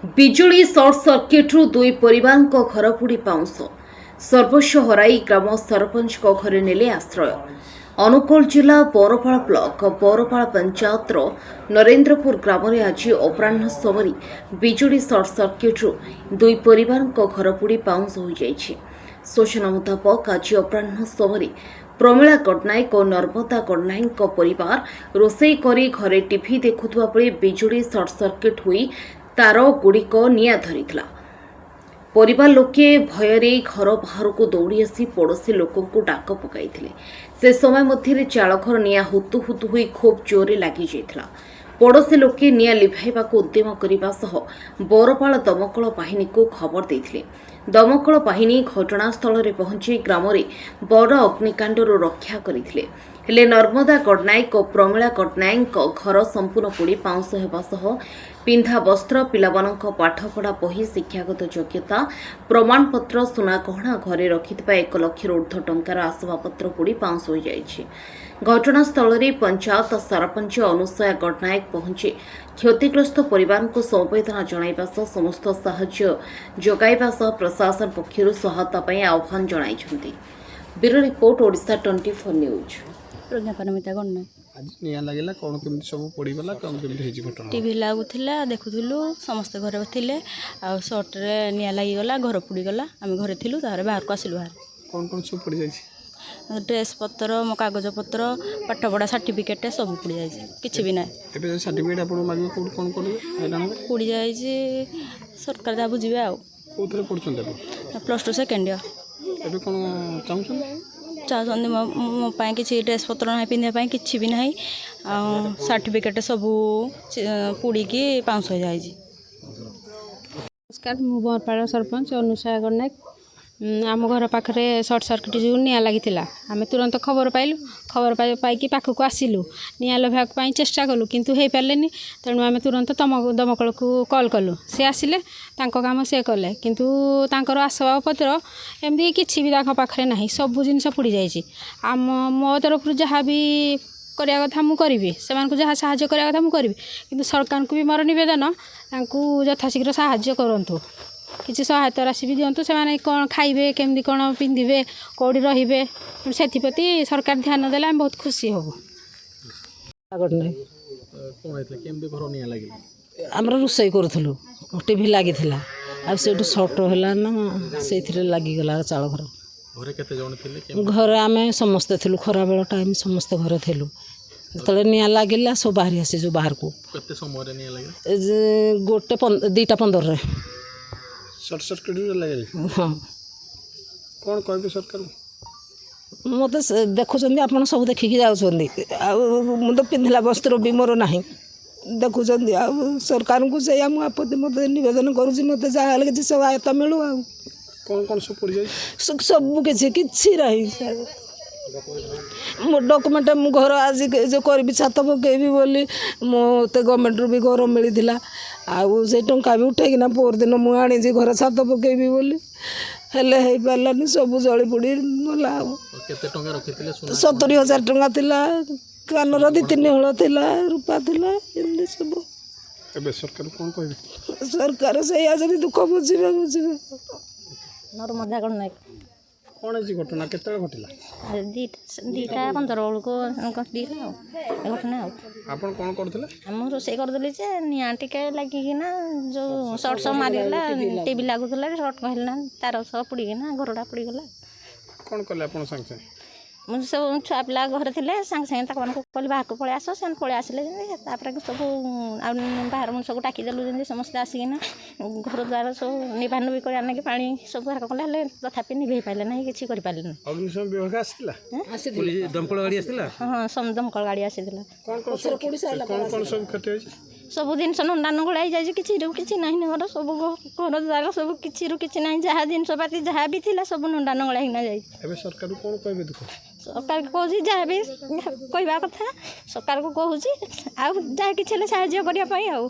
ବିଜୁଳି ସର୍ଟ ସର୍କିଟ୍ରୁ ଦୁଇ ପରିବାରଙ୍କ ଘର ପୋଡ଼ି ପାଉଁଶ। ସର୍ବସ୍ୱ ହରାଇ ଗ୍ରାମ ସରପଞ୍ଚଙ୍କ ଘରେ ନେଲେ ଆଶ୍ରୟ। ଅନୁଗୁଳ ଜିଲ୍ଲା ବରପାଳ ବ୍ଲକ ବରପାଳ ପଞ୍ଚାୟତର ନରେନ୍ଦ୍ରପୁର ଗ୍ରାମରେ ଆଜି ଅପରାହ୍ନ ସମୟରେ ବିଜୁଳି ସର୍ଟ ସର୍କିଟ୍ରୁ ଦୁଇ ପରିବାରଙ୍କ ଘର ପୋଡ଼ି ପାଉଁଶ ହୋଇଯାଇଛି। ସୂଚନା ମୁତାବକ ଆଜି ଅପରାହ୍ନ ସମୟରେ ପ୍ରମିଳା ଗଡ଼ନାୟକ ଓ ନର୍ମଦା ଗଡ଼ନାୟକଙ୍କ ପରିବାର ରୋଷେଇ କରି ଘରେ ଟିଭି ଦେଖୁଥିବା ବେଳେ ବିଜୁଳି ସର୍ଟ ସର୍କିଟ୍ ହୋଇ ତାର ଗୁଡ଼ିକ ନିଆଁ ଧରିଥିଲା। ପରିବାର ଲୋକେ ଭୟରେ ଘର ବାହାରକୁ ଦୌଡ଼ି ଆସି ପଡ଼ୋଶୀ ଲୋକଙ୍କୁ ଡାକ ପକାଇଥିଲେ। ସେ ସମୟ ମଧ୍ୟରେ ଚାଳଘର ନିଆଁ ହୁତୁ ହୁତୁ ହୋଇ ଖୁବ୍ ଜୋରରେ ଲାଗିଯାଇଥିଲା। ପଡ଼ୋଶୀ ଲୋକେ ନିଆଁ ଲିଭାଇବାକୁ ଉଦ୍ୟମ କରିବା ସହ ବରପାଳ ଦମକଳ ବାହିନୀକୁ ଖବର ଦେଇଥିଲେ। ଦମକଳ ବାହିନୀ ଘଟଣାସ୍ଥଳରେ ପହଞ୍ଚି ଗ୍ରାମରେ ବଡ଼ ଅଗ୍ନିକାଣ୍ଡରୁ ରକ୍ଷା କରିଥିଲେ। ହେଲେ ନର୍ମଦା ଗଡ଼ନାୟକ ଓ ପ୍ରମିଳା ଗଡ଼ନାୟକଙ୍କ ଘର ସମ୍ପୂର୍ଣ୍ଣ ପୋଡ଼ି ପାଉଁଶ ହେବା ସହ ପିନ୍ଧା ବସ୍ତ୍ର, ପିଲାମାନଙ୍କ ପାଠପଢ଼ା ବହି, ଶିକ୍ଷାଗତ ଯୋଗ୍ୟତା ପ୍ରମାଣପତ୍ର, ସୁନା ଗହଣା, ଘରେ ରଖିଥିବା 1 ଲକ୍ଷରୁ ଊର୍ଦ୍ଧ୍ୱ ଟଙ୍କାର ଆସବାବପତ୍ର ପୋଡ଼ି ପାଉଁଶ ହୋଇଯାଇଛି। ଘଟଣାସ୍ଥଳରେ ପଞ୍ଚାୟତ ସରପଞ୍ଚ ଅନୁସୟା ଗଡ଼ନାୟକ ପହଞ୍ଚି କ୍ଷତିଗ୍ରସ୍ତ ପରିବାରଙ୍କୁ ସମବେଦନା ଜଣାଇବା ସହ ସମସ୍ତ ସାହାଯ୍ୟ ଯୋଗାଇବା ସହ ପ୍ରଶାସନ ପକ୍ଷରୁ ସହାୟତା ପାଇଁ ଆହ୍ୱାନ ଜଣାଇଛନ୍ତି। Bureau report, Odisha 24 news. Prajnaparamita ଗଣନା ଆଜି ନିଆଁ ଲାଗିଲା କ'ଣ କେମିତି ସବୁ ପଡ଼ିଗଲା, କ'ଣ କେମିତି ହେଇଛି ଘଟଣା? ଟିଭି ଲାଗୁଥିଲା, ଦେଖୁଥିଲୁ, ସମସ୍ତେ ଘରେ ଥିଲେ। ଆଉ ସର୍ଟରେ ନିଆଁ ଲାଗିଗଲା, ଘର ପୋଡ଼ିଗଲା। ଆମେ ଘରେ ଥିଲୁ, ତାପରେ ବାହାରକୁ ଆସିଲୁ। କ'ଣ କ'ଣ ସବୁ ପଡ଼ିଯାଇଛି? ଡ୍ରେସ୍ ପତ୍ର, ମୋ କାଗଜପତ୍ର, ପାଠପଢ଼ା ସାର୍ଟିଫିକେଟ୍ ସବୁ ପୋଡ଼ି ଯାଇଛି, କିଛି ବି ନାହିଁ। ଏବେ ସାର୍ଟିଫିକେଟ୍ ଆପଣ ମାଗିବେ କେଉଁଠି କ'ଣ କରିବେ? ପୋଡ଼ି ଯାଇଛି, ସରକାର ଯାହା ବୁଝିବେ। ଆଉ କେଉଁଥିରେ ପଢ଼ୁଛନ୍ତି ଆପଣ? +2 ସେକେଣ୍ଡ ଇୟର୍। ଏବେ କ'ଣ ଚାହୁଁଛନ୍ତି? ଚାହୁଁଛନ୍ତି ମୋ ପାଇଁ କିଛି ଡ୍ରେସ୍ ପତ୍ର ନାହିଁ, ପିନ୍ଧିବା ପାଇଁ କିଛି ବି ନାହିଁ। ଆଉ ସାର୍ଟିଫିକେଟ୍ ସବୁ ପୋଡ଼ିକି ପାଉଁଶ ହେଇଯାଇଛି। ନମସ୍କାର, ମୁଁ ବରପାଳ ସରପଞ୍ଚ ଅନୁସୟା ଗଡ଼ନାୟକ। ଆମ ଘର ପାଖରେ ସର୍ଟ ସର୍କିଟ୍ ଯୋଗୁଁ ନିଆଁ ଲାଗିଥିଲା। ଆମେ ତୁରନ୍ତ ଖବର ପାଇଲୁ। ଖବର ପାଇକି ପାଖକୁ ଆସିଲୁ, ନିଆଁ ଲିଭାଇବା ପାଇଁ ଚେଷ୍ଟା କଲୁ, କିନ୍ତୁ ହେଇପାରିଲେନି। ତେଣୁ ଆମେ ତୁରନ୍ତ ଦମକଳକୁ କଲ୍ କଲୁ। ସେ ଆସିଲେ, ତାଙ୍କ କାମ ସେ କଲେ, କିନ୍ତୁ ତାଙ୍କର ଆସବାବପତ୍ର ଏମିତି କିଛି ବି ତାଙ୍କ ପାଖରେ ନାହିଁ। ସବୁ ଜିନିଷ ପୋଡ଼ି ଯାଇଛି। ମୋ ତରଫରୁ ଯାହା ବି କରିବା କଥା ମୁଁ କରିବି, ସେମାନଙ୍କୁ ଯାହା ସାହାଯ୍ୟ କରିବା କଥା ମୁଁ କରିବି, କିନ୍ତୁ ସରକାରଙ୍କୁ ବି ମୋର ନିବେଦନ, ତାଙ୍କୁ ଯଥାଶୀଘ୍ର ସାହାଯ୍ୟ କରନ୍ତୁ, କିଛି ସହାୟତା ରାଶି ବି ଦିଅନ୍ତୁ। ସେମାନେ କ'ଣ ଖାଇବେ, କେମିତି କ'ଣ ପିନ୍ଧିବେ, କେଉଁଠି ରହିବେ, ସେଥିପ୍ରତି ସରକାର ଧ୍ୟାନ ଦେଲେ ଆମେ ବହୁତ ଖୁସି ହେବୁ। ଆମର ରୋଷେଇ କରୁଥିଲୁ, ଟିଭି ଲାଗିଥିଲା, ଆଉ ସେଇଠୁ ସର୍ଟ ହେଲା ନା, ସେଇଥିରେ ଲାଗିଗଲା ଚାଳ ଘର। ଘରେ କେତେ ଜଣ ଥିଲେ? ଘରେ ଆମେ ସମସ୍ତେ ଥିଲୁ, ଖରାବେଳ ଟାଇମ୍ ସମସ୍ତେ ଘରେ ଥିଲୁ। ଯେତେବେଳେ ନିଆଁ ଲାଗିଲା ସବୁ ବାହାରି ଆସିଛୁ ବାହାରକୁ। କେତେ ସମୟରେ ନିଆଁ ଲାଗିଲା? 2:15 ସର୍ଟ ସର୍କିଟ୍ରେ ଲାଗିଲା। ହଁ, କ'ଣ କହିବେ ସରକାରକୁ? ମୋତେ ଦେଖୁଛନ୍ତି, ଆପଣ ସବୁ ଦେଖିକି ଯାଉଛନ୍ତି। ଆଉ ମୁଁ ତ ପିନ୍ଧିଲା ବସ୍ତ୍ର ବି ମୋର ନାହିଁ, ଦେଖୁଛନ୍ତି। ଆଉ ସରକାରଙ୍କୁ ସେଇଆ ମୁଁ ମୋତେ ନିବେଦନ କରୁଛି, ମୋତେ ଯାହା ହେଲେ କିଛି ସହାୟତା ମିଳୁ। ଆଉ କ'ଣ କ'ଣ ସବୁ ପଡ଼ିଯାଇଛି? ସବୁ କିଛି ନାହିଁ। ମୋ ଡକୁମେଣ୍ଟ, ମୁଁ ଘର ଆଜି ଯେଉଁ କରିବି, ଛାତ ପକାଇବି ବୋଲି ମୋତେ ଗଭର୍ଣ୍ଣମେଣ୍ଟରୁ ବି ଘର ମିଳିଥିଲା। ଆଉ ସେ ଟଙ୍କା ବି ଉଠେଇକିନା ପରଦିନ ମୁଁ ଆଣିଛି ଘର ଛାତ ପକାଇବି ବୋଲି, ହେଲେ ହେଇପାରିଲାନି, ସବୁ ଜଳି ପୋଡ଼ି ଗଲା। ଆଉ କେତେ ଟଙ୍କା ରଖିଥିଲେ? 70,000 ଟଙ୍କା ଥିଲା, କାନର 2-3 ହଳ ଥିଲା, ରୂପା ଥିଲା, ଏମିତି ସବୁ। ଏବେ ସରକାର କ'ଣ କହିବେ? ସରକାର ସେଇଆ ଯଦି ଦୁଃଖ ବୁଝିବେ। ନର୍ମଦା ଗଡ଼ନାୟକ। କ'ଣ ହେଇଛି ଘଟଣା? କେତେବେଳେ ଘଟିଲା? 2:15 ବେଳକୁ ଘଟିଲା ଆଉ ଘଟଣା। ଆଉ ଆପଣ କ'ଣ କରୁଥିଲେ? ମୁଁ ରୋଷେଇ କରିଦେଲି ଯେ ନିଆଁ ଟିକେ ଲାଗିକିନା ଯେଉଁ ସର୍ଟ ମାରିଗଲା। ଟିଭି ଲାଗୁଥିଲା, ସର୍ଟ କହିଲା, ତାର ସହ ପୋଡ଼ିକିନା ଘରଟା ପୋଡ଼ିଗଲା। କ'ଣ କଲେ ଆପଣ ସାଙ୍ଗେ ସାଙ୍ଗେ? ମୁଁ ସବୁ ଛୁଆ ପିଲା ଘରେ ଥିଲେ, ସାଙ୍ଗେ ସାଙ୍ଗେ ତାଙ୍କମାନଙ୍କୁ କହିଲି ବାହାରକୁ ପଳେଇ ଆସ। ସେମାନେ ପଳେଇ ଆସିଲେ ଯେମିତି, ତାପରେ ସବୁ ଆଉ ବାହାର ସବୁ ଡାକିଦେଲୁ ଯେମିତି, ସମସ୍ତେ ଆସିକିନା ଘର ଦ୍ୱାର ସବୁ ନିଭାନୁଭି କରି ଆଣିକି ପାଣି ସବୁ ବାହାର କଲେ। ହେଲେ ତଥାପି ନିଭେଇ ପାରିଲେ ନାହିଁ, କିଛି କରିପାରିଲେନି। ଅଗ୍ନିଶମ ବିଭାଗ ଆସିଥିଲା? ଦମକଳ ଗାଡ଼ି ଆସିଥିଲା? ହଁ, ଦମକଳ ଗାଡ଼ି ଆସିଥିଲା। କ'ଣ କ'ଣ ସବୁ କ୍ଷତି ହେଇଛି? ସବୁ ଜିନିଷ ନଣ୍ଡା ନଙ୍ଗଳା ହେଇଯାଇଛି, କିଛିରୁ କିଛି ନାହିଁ। ଘର ସବୁ ଘର ଦ୍ୱାର ସବୁ କିଛିରୁ କିଛି ନାହିଁ। ଯାହା ଜିନିଷପାତି ଯାହା ବି ଥିଲା ସବୁ ନଣ୍ଡା ନଙ୍ଗଳା ହେଇକିନା ଯାଇଛି। ଏବେ ସରକାରକୁ କ'ଣ କହିବେ? ଦୁଃଖ ସରକାରକୁ କହୁଛି, ଯାହା ବି କହିବା କଥା ସରକାରକୁ କହୁଛି, ଆଉ ଯାହା କିଛି ହେଲେ ସାହାଯ୍ୟ କରିବା ପାଇଁ। ଆଉ